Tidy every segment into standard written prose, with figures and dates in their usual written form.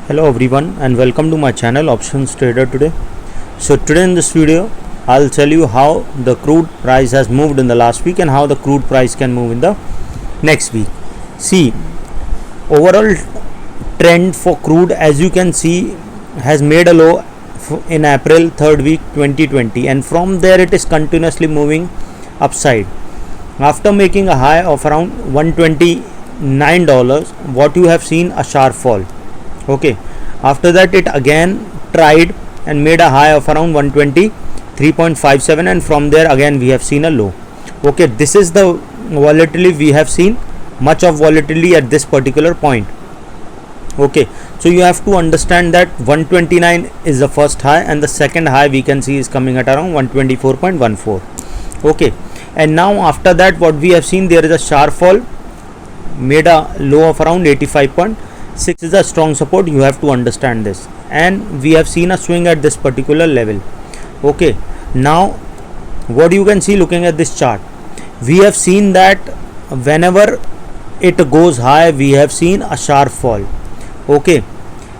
Hello everyone and welcome to my channel Options Trader Today. So today in this video I'll tell you how the crude price has moved in the last week and how the crude price can move in the next week. See, overall trend for crude, as you can see, has made a low in April 3rd week 2020, and from there it is continuously moving upside. After making a high of around $129, what you have seen a sharp fall. Okay, after that it again tried and made a high of around 123.57, and from there again we have seen a low. Okay, this is the volatility we have seen, much of volatility at this particular point. Okay, so you have to understand that 129 is the first high and the second high we can see is coming at around 124.14. okay, and now after that what we have seen, there is a sharp fall, made a low of around 85.6 is a strong support. You have to understand this, and we have seen a swing at this particular level. Okay, now what you can see looking at this chart, we have seen that whenever it goes high we have seen a sharp fall. Okay,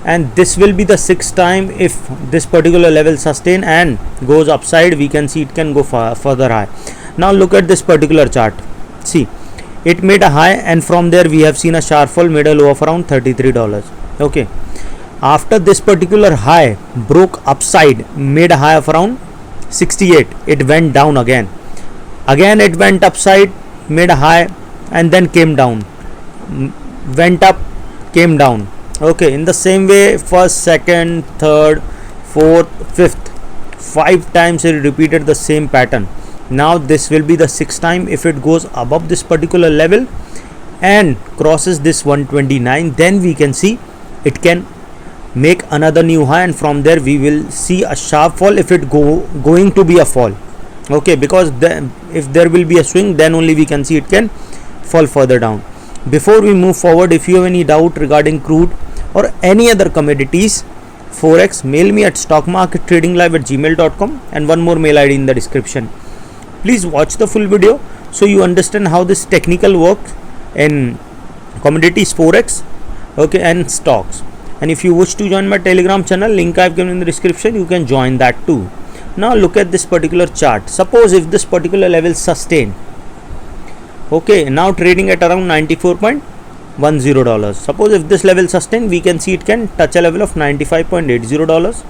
and this will be the sixth time. If this particular level sustain and goes upside, we can see it can go further high. Now look at this particular chart. See, it made a high and from there we have seen a sharp fall, made a low of around $33. Okay, after this particular high broke upside, made a high of around 68, it went down again it went upside, made a high and then came down, went up, came down. Okay, in the same way, first, second, third, fourth, fifth, 5 times it repeated the same pattern. Now this will be the sixth time. If it goes above this particular level and crosses this 129, then we can see it can make another new high, and from there we will see a sharp fall if it going to be a fall. Okay, because if there will be a swing, then only we can see it can fall further down. Before we move forward, if you have any doubt regarding crude or any other commodities, forex, mail me at stockmarkettradinglive@gmail.com, and one more mail ID in the description. Please watch the full video so you understand how this technical works in commodities, forex, okay, and stocks. And if you wish to join my Telegram channel, link I have given in the description, you can join that too. Now look at this particular chart. Suppose if this particular level sustain, okay, now trading at around $94.10. Suppose if this level sustain, we can see it can touch a level of $95.80.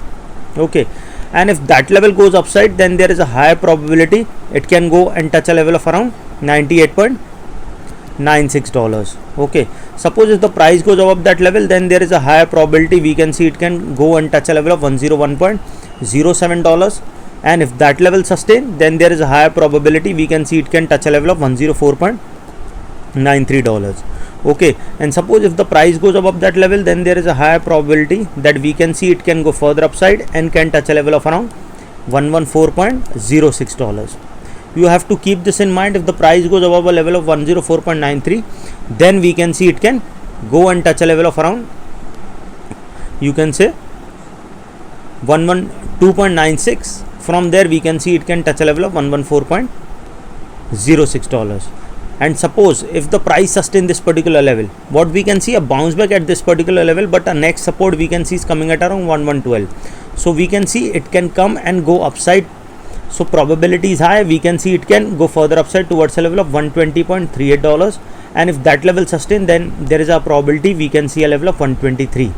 Okay, and if that level goes upside, then there is a high probability it can go and touch a level of around $98.96. okay, suppose if the price goes above that level, then there is a higher probability we can see it can go and touch a level of $101.07, and if that level sustain, then there is a higher probability we can see it can touch a level of $104.93. okay, and suppose if the price goes above that level, then there is a higher probability that we can see it can go further upside and can touch a level of around $114.06. you have to keep this in mind. If the price goes above a level of 104.93, then we can see it can go and touch a level of around, you can say, 112.96. from there we can see it can touch a level of $114.06. and suppose if the price sustain this particular level, what we can see a bounce back at this particular level, but a next support we can see is coming at around 1112. so we can see it can come and go upside. So probability is high, we can see it can go further upside towards a level of $120.38, and if that level sustain, then there is a probability we can see a level of 123,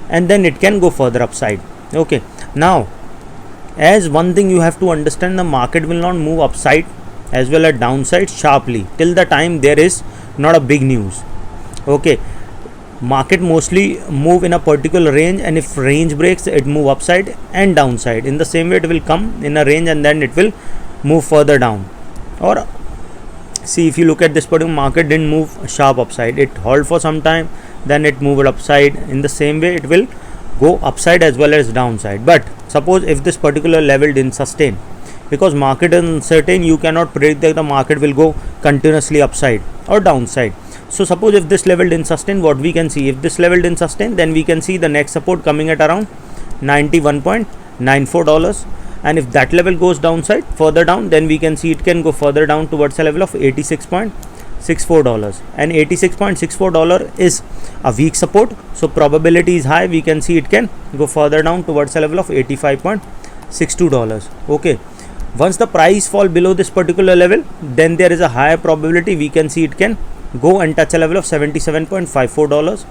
and then it can go further upside. Okay, now as one thing you have to understand, the market will not move upside as well as downside sharply till the time there is not a big news. Okay, market mostly move in a particular range, and if range breaks, it move upside and downside. In the same way, it will come in a range and then it will move further down. Or see, if you look at this particular market, didn't move sharp upside, it hold for some time, then it moved upside. In the same way, it will go upside as well as downside. But suppose if this particular level didn't sustain, because market is uncertain, you cannot predict that the market will go continuously upside or downside. So suppose if this level didn't sustain, what we can see, if this level didn't sustain, then we can see the next support coming at around $91.94, and if that level goes downside further down, then we can see it can go further down towards a level of 86.6 $86.64 and $86.64 is a weak support, so probability is high, we can see it can go further down towards a level of $85.62. okay, once the price fall below this particular level, then there is a higher probability we can see it can go and touch a level of $77.54,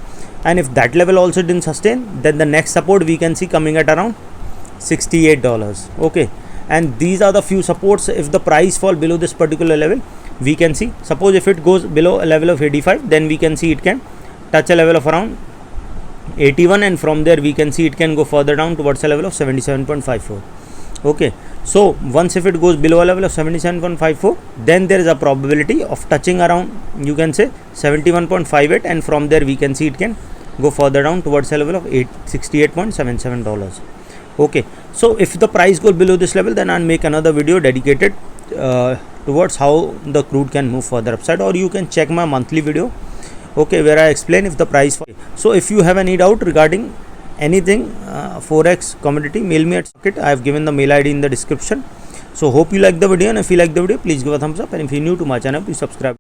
and if that level also didn't sustain, then the next support we can see coming at around $68. okay, and these are the few supports. If the price fall below this particular level, we can see, suppose if it goes below a level of 85, then we can see it can touch a level of around 81, and from there we can see it can go further down towards a level of 77.54. okay, so once if it goes below a level of 77.54, then there is a probability of touching around, you can say, 71.58, and from there we can see it can go further down towards a level of $68.77. okay, so if the price goes below this level, then I'll make another video dedicated towards how the crude can move further upside, or you can check my monthly video, okay, where I explain if the price. So if you have any doubt regarding anything forex commodity, mail me at Socket. I have given the mail ID in the description. So hope you like the video, and if you like the video, please give a thumbs up, and if you're new to my channel, please subscribe.